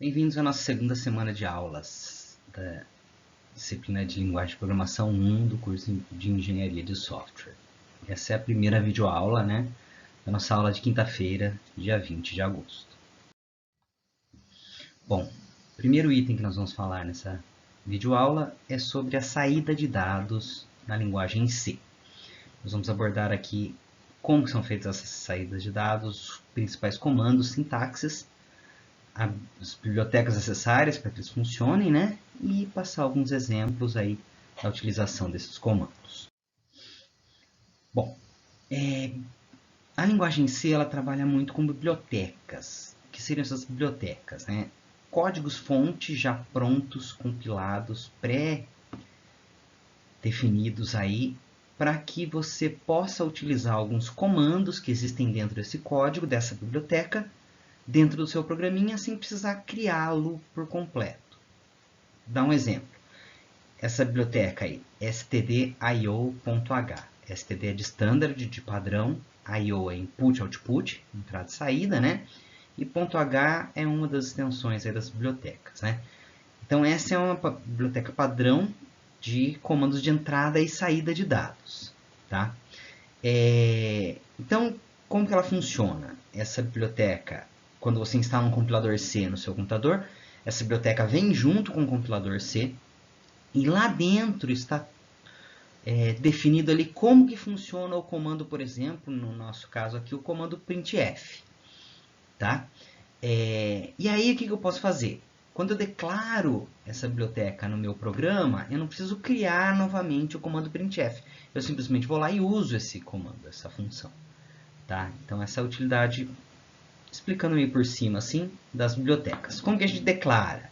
Bem-vindos à nossa segunda semana de aulas da disciplina de Linguagem de Programação 1 do curso de Engenharia de Software. Essa é a primeira videoaula, da nossa aula de quinta-feira, dia 20 de agosto. Bom, o primeiro item que nós vamos falar nessa videoaula é sobre a saída de dados na linguagem C. Nós vamos abordar aqui como são feitas essas saídas de dados, os principais comandos, sintaxes, as bibliotecas necessárias para que eles funcionem, e passar alguns exemplos aí da utilização desses comandos. Bom, a linguagem C ela trabalha muito com bibliotecas. O que seriam essas bibliotecas? Códigos-fonte já prontos, compilados, pré-definidos aí, para que você possa utilizar alguns comandos que existem dentro desse código, dessa biblioteca, dentro do seu programinha, sem precisar criá-lo por completo. Dá um exemplo. Essa biblioteca aí, stdio.h. std é de standard, de padrão, IO é input, output, entrada e saída, E .h é uma das extensões aí das bibliotecas, Então, essa é uma biblioteca padrão de comandos de entrada e saída de dados, tá? Então, como que ela funciona? Essa biblioteca, quando você instala um compilador C no seu computador, essa biblioteca vem junto com o compilador C e lá dentro está definido ali como que funciona o comando, por exemplo, no nosso caso aqui, o comando printf, tá? E aí, o que eu posso fazer? Quando eu declaro essa biblioteca no meu programa, eu não preciso criar novamente o comando printf. Eu simplesmente vou lá e uso esse comando, essa função. Tá? Então, essa é a utilidade, explicando meio por cima, assim, das bibliotecas. Como que a gente declara?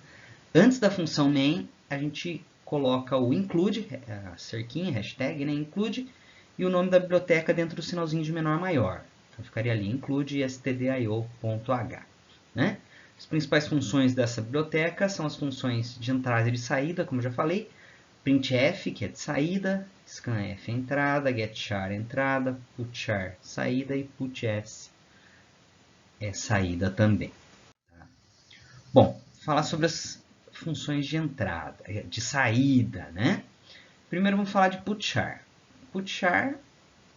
Antes da função main, a gente coloca o include, a cerquinha, hashtag, include, e o nome da biblioteca dentro do sinalzinho de menor a maior. Então, ficaria ali, include stdio.h. As principais funções dessa biblioteca são as funções de entrada e de saída, como eu já falei, printf, que é de saída, scanf é entrada, getchar é entrada, putchar saída e putS é saída também. Bom, falar sobre as funções de entrada, de saída, Primeiro vamos falar de putchar. Putchar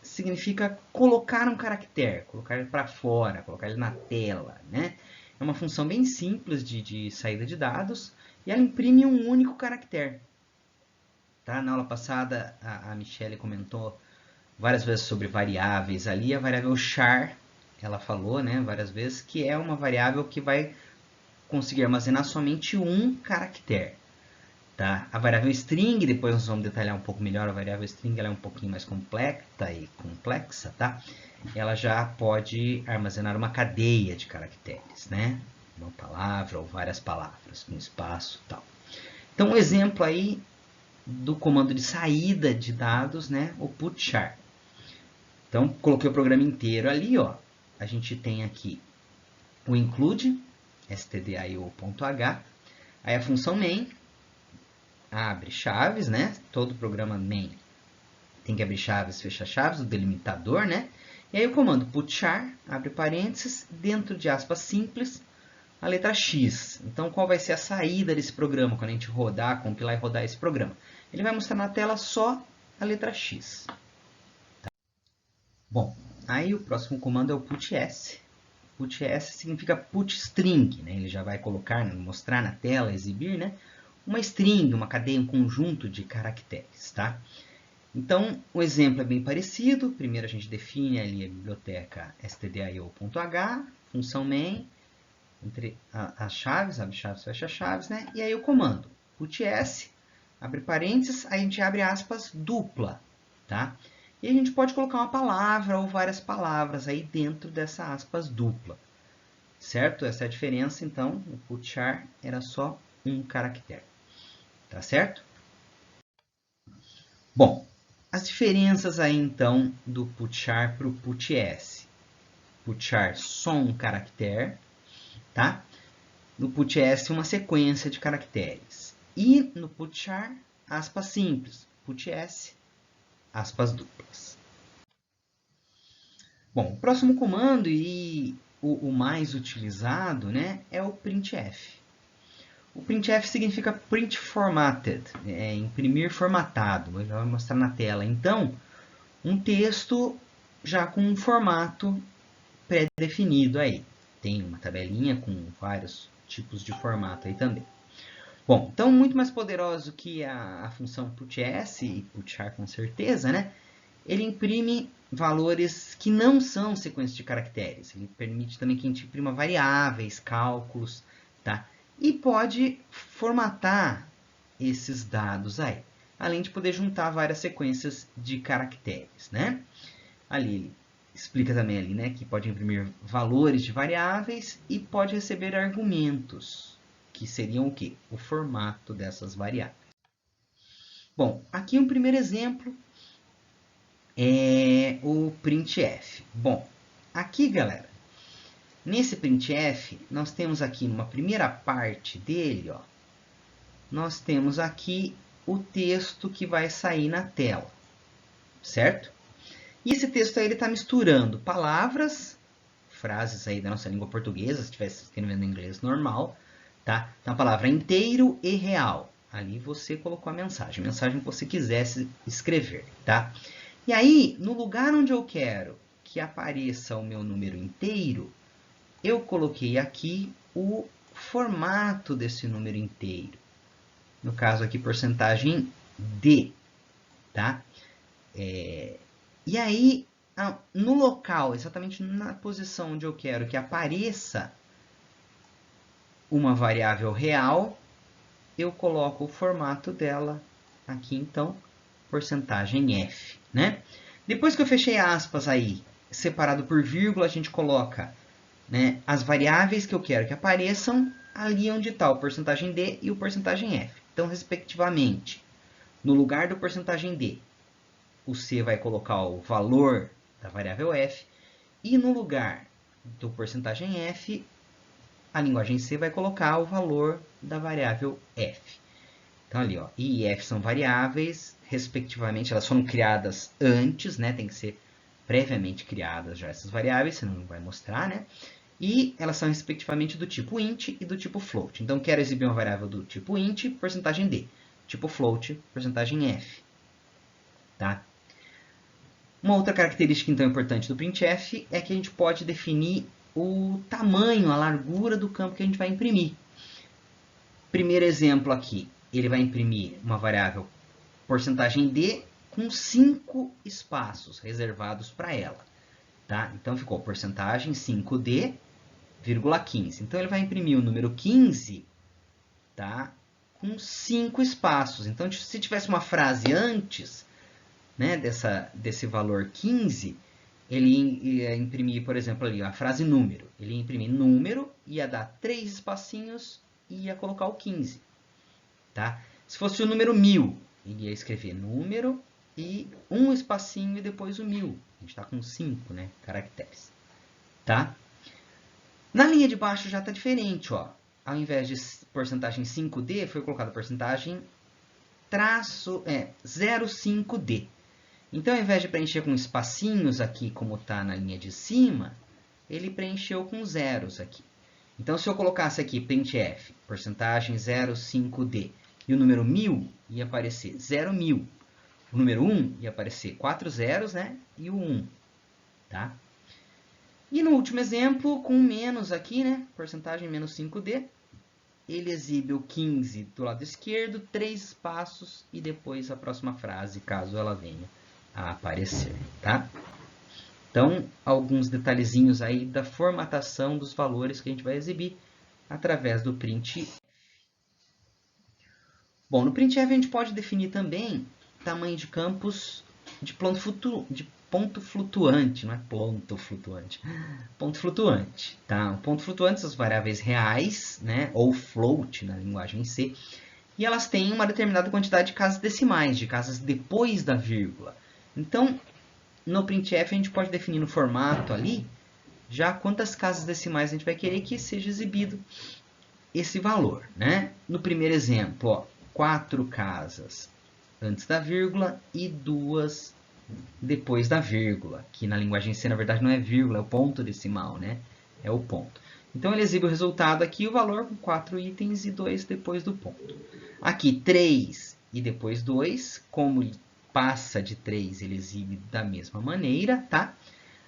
significa colocar um caractere, colocar ele para fora, colocar ele na tela, É uma função bem simples de saída de dados e ela imprime um único caractere. Tá? Na aula passada, a Michelle comentou várias vezes sobre variáveis ali. A variável char, ela falou várias vezes, que é uma variável que vai conseguir armazenar somente um caractere. Tá? A variável string, depois nós vamos detalhar um pouco melhor, a variável string ela é um pouquinho mais complexa, tá? Ela já pode armazenar uma cadeia de caracteres, Uma palavra ou várias palavras, um espaço e tal. Então, um exemplo aí do comando de saída de dados, o putchar. Então, coloquei o programa inteiro ali, ó. A gente tem aqui o include, stdio.h, aí a função main, abre chaves, Todo programa main tem que abrir chaves, fechar chaves, o delimitador, E aí o comando putchar, abre parênteses, dentro de aspas simples, a letra X. Então, qual vai ser a saída desse programa quando a gente rodar, compilar e rodar esse programa? Ele vai mostrar na tela só a letra X. Tá? Bom, aí o próximo comando é o putS. PutS significa put string, Ele já vai colocar, mostrar na tela, exibir, uma string, uma cadeia, um conjunto de caracteres, tá? Então, o exemplo é bem parecido. Primeiro a gente define ali a biblioteca stdio.h, função main, entre as chaves, abre chaves, fecha chaves, E aí o comando putS, abre parênteses, aí a gente abre aspas dupla, tá? E a gente pode colocar uma palavra ou várias palavras aí dentro dessa aspas dupla, certo? Essa é a diferença, então, o putchar era só um caractere, tá certo? Bom, as diferenças aí, então, do putchar para o putS. Putchar só um caractere, tá? No putS, uma sequência de caracteres. E no putchar, aspas simples. PutS, aspas duplas. Bom, o próximo comando e o mais utilizado é o printf. O printf significa print formatted, imprimir formatado, vai mostrar na tela. Então, um texto já com um formato pré-definido aí. Tem uma tabelinha com vários tipos de formato aí também. Bom, então muito mais poderoso que a função puts e putchar com certeza, né? Ele imprime valores que não são sequências de caracteres. Ele permite também que a gente imprima variáveis, cálculos, tá? E pode formatar esses dados aí, além de poder juntar várias sequências de caracteres, né? Ali ele explica também ali, né, que pode imprimir valores de variáveis e pode receber argumentos, que seriam o quê? O formato dessas variáveis. Bom, aqui um primeiro exemplo é o printf. Bom, aqui, galera, nesse printf, nós temos aqui numa primeira parte dele, ó, nós temos aqui o texto que vai sair na tela, certo? E esse texto aí ele está misturando palavras, frases aí da nossa língua portuguesa, se estivesse escrevendo em inglês normal, tá? Então a palavra inteiro e real. Ali você colocou a mensagem que você quisesse escrever, tá? E aí, no lugar onde eu quero que apareça o meu número inteiro, eu coloquei aqui o formato desse número inteiro. No caso aqui, porcentagem D, tá? E aí, no local, exatamente na posição onde eu quero que apareça uma variável real, eu coloco o formato dela aqui, então, porcentagem F, né? Depois que eu fechei aspas aí, separado por vírgula, a gente coloca, né, as variáveis que eu quero que apareçam ali onde está o porcentagem D e o porcentagem F. Então, respectivamente, no lugar do porcentagem D, o C vai colocar o valor da variável F, e no lugar do porcentagem F, a linguagem C vai colocar o valor da variável F. Então, ali, ó, I e F são variáveis, respectivamente, elas foram criadas antes, né? Tem que ser previamente criadas já essas variáveis, senão não vai mostrar, né? E elas são, respectivamente, do tipo int e do tipo float. Então, quero exibir uma variável do tipo int, porcentagem D. Tipo float, porcentagem F. Tá? Uma outra característica, então, importante do printf é que a gente pode definir o tamanho, a largura do campo que a gente vai imprimir. Primeiro exemplo aqui, ele vai imprimir uma variável porcentagem D com 5 espaços reservados para ela. Tá? Então, ficou porcentagem 5D, vírgula 15. Então, ele vai imprimir o número 15, tá? Com 5 espaços. Então, se tivesse uma frase antes, né, desse valor 15, ele ia imprimir, por exemplo, ali a frase número. Ele ia imprimir número, ia dar 3 espacinhos e ia colocar o 15. Tá? Se fosse o número 1000, ele ia escrever número e um espacinho e depois o 1000. A gente está com 5, né, caracteres. Tá? Na linha de baixo já está diferente. Ó. Ao invés de porcentagem 5D, foi colocada porcentagem 0,5D. Então, ao invés de preencher com espacinhos aqui, como está na linha de cima, ele preencheu com zeros aqui. Então, se eu colocasse aqui printf, porcentagem 0,5D, e o número 1000 ia aparecer 0,1000. O número 1 ia aparecer 4 zeros, né? E o 1. Tá? E no último exemplo, com menos aqui, né? Porcentagem menos 5D, ele exibe o 15 do lado esquerdo, 3 espaços e depois a próxima frase, caso ela venha a aparecer, tá? Então, alguns detalhezinhos aí da formatação dos valores que a gente vai exibir através do printf. Bom, no printf a gente pode definir também tamanho de campos de ponto flutuante, não é ponto flutuante, ponto flutuante, tá? O ponto flutuante são as variáveis reais, né, ou float na linguagem C, e elas têm uma determinada quantidade de casas decimais, de casas depois da vírgula. Então, no printf a gente pode definir no formato ali já quantas casas decimais a gente vai querer que seja exibido esse valor, né? No primeiro exemplo, ó, 4 casas antes da vírgula e 2 depois da vírgula, que na linguagem C, na verdade, não é vírgula, é o ponto decimal, né? É o ponto. Então ele exibe o resultado aqui, o valor com 4 itens e 2 depois do ponto. Aqui 3 e depois 2, como ele passa de 3, ele exibe da mesma maneira, tá?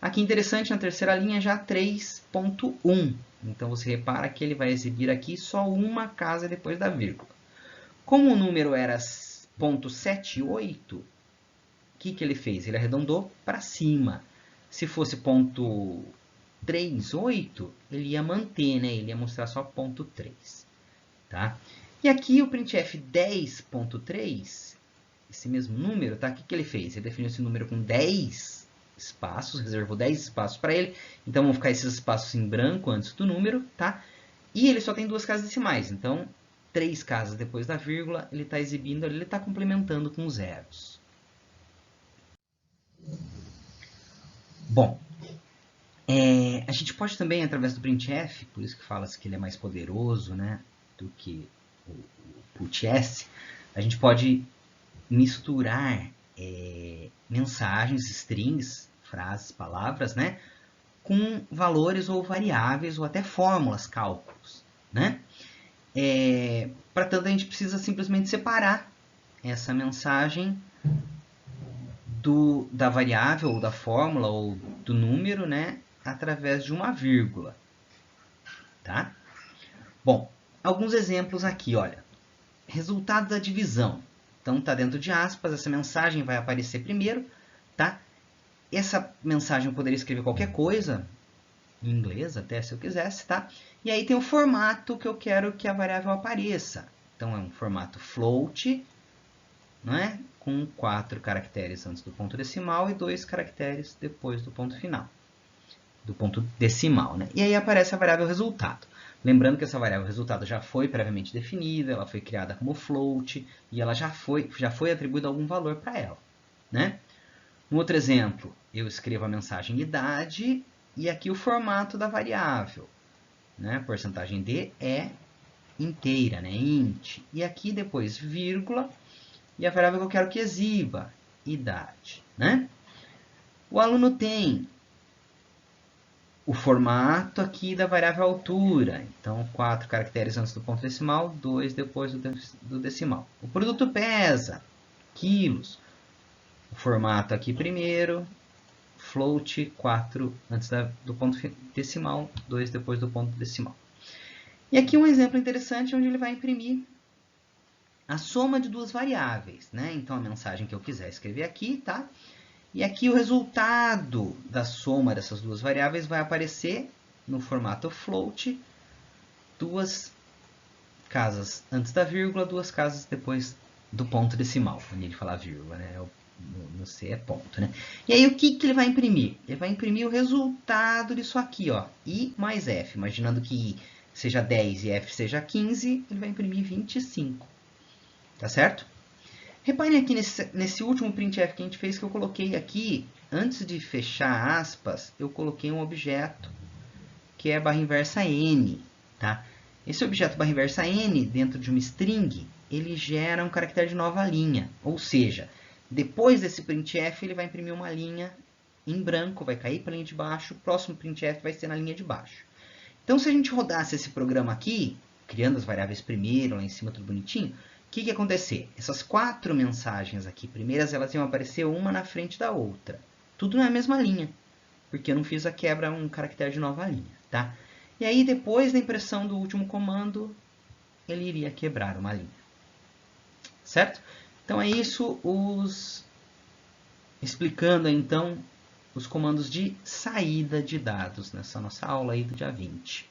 Aqui interessante, na terceira linha já 3.1. Então você repara que ele vai exibir aqui só uma casa depois da vírgula. Como o número era 0.78, o que ele fez? Ele arredondou para cima. Se fosse 0.38, ele ia manter, né? Ele ia mostrar só 0.3. Tá? E aqui o printf 10.3, esse mesmo número, tá? O que ele fez? Ele definiu esse número com 10 espaços, reservou 10 espaços para ele. Então vão ficar esses espaços em branco antes do número, tá? E ele só tem duas casas decimais, então 3 casas depois da vírgula, ele está exibindo, ele está complementando com zeros. Bom, a gente pode também, através do printf, por isso que fala-se que ele é mais poderoso, né, do que o putS, a gente pode misturar mensagens, strings, frases, palavras, né, com valores ou variáveis ou até fórmulas, cálculos, né? Para tanto, a gente precisa simplesmente separar essa mensagem da variável ou da fórmula ou do número, né, através de uma vírgula, tá? Bom, alguns exemplos aqui, olha. Resultado da divisão. Então, está dentro de aspas, essa mensagem vai aparecer primeiro, tá? Essa mensagem eu poderia escrever qualquer coisa, em inglês até, se eu quisesse, tá? E aí tem o formato que eu quero que a variável apareça. Então, é um formato float, não é? Com 4 caracteres antes do ponto decimal e 2 caracteres depois do ponto final, do ponto decimal, né? E aí aparece a variável resultado. Lembrando que essa variável resultado já foi previamente definida, ela foi criada como float e ela já foi atribuído algum valor para ela, né? No outro exemplo, eu escrevo a mensagem idade e aqui o formato da variável, né? Porcentagem D é inteira, né? Int. E aqui depois vírgula e a variável que eu quero que exiba, idade, né? O aluno tem o formato aqui da variável altura. Então, 4 caracteres antes do ponto decimal, 2 depois do decimal. O produto pesa, quilos. O formato aqui primeiro, float, 4 antes do ponto decimal, 2 depois do ponto decimal. E aqui um exemplo interessante onde ele vai imprimir a soma de duas variáveis, né? Então, a mensagem que eu quiser escrever aqui, tá? E aqui o resultado da soma dessas duas variáveis vai aparecer no formato float, 2 casas antes da vírgula, 2 casas depois do ponto decimal. Quando ele falar vírgula, né? No C é ponto, né? E aí o que ele vai imprimir? Ele vai imprimir o resultado disso aqui, ó, I mais F. Imaginando que I seja 10 e F seja 15, ele vai imprimir 25. Tá certo? Reparem aqui nesse último printf que a gente fez, que eu coloquei aqui, antes de fechar aspas, eu coloquei um objeto que é barra inversa n, tá? Esse objeto barra inversa n, dentro de uma string, ele gera um caractere de nova linha. Ou seja, depois desse printf, ele vai imprimir uma linha em branco, vai cair para a linha de baixo, o próximo printf vai ser na linha de baixo. Então, se a gente rodasse esse programa aqui, criando as variáveis primeiro, lá em cima tudo bonitinho, o que ia acontecer? Essas 4 mensagens aqui primeiras, elas iam aparecer uma na frente da outra. Tudo na mesma linha, porque eu não fiz a quebra um caractere de nova linha, tá? E aí, depois da impressão do último comando, ele iria quebrar uma linha. Certo? Então, é isso, explicando, então, os comandos de saída de dados nessa nossa aula aí do dia 20.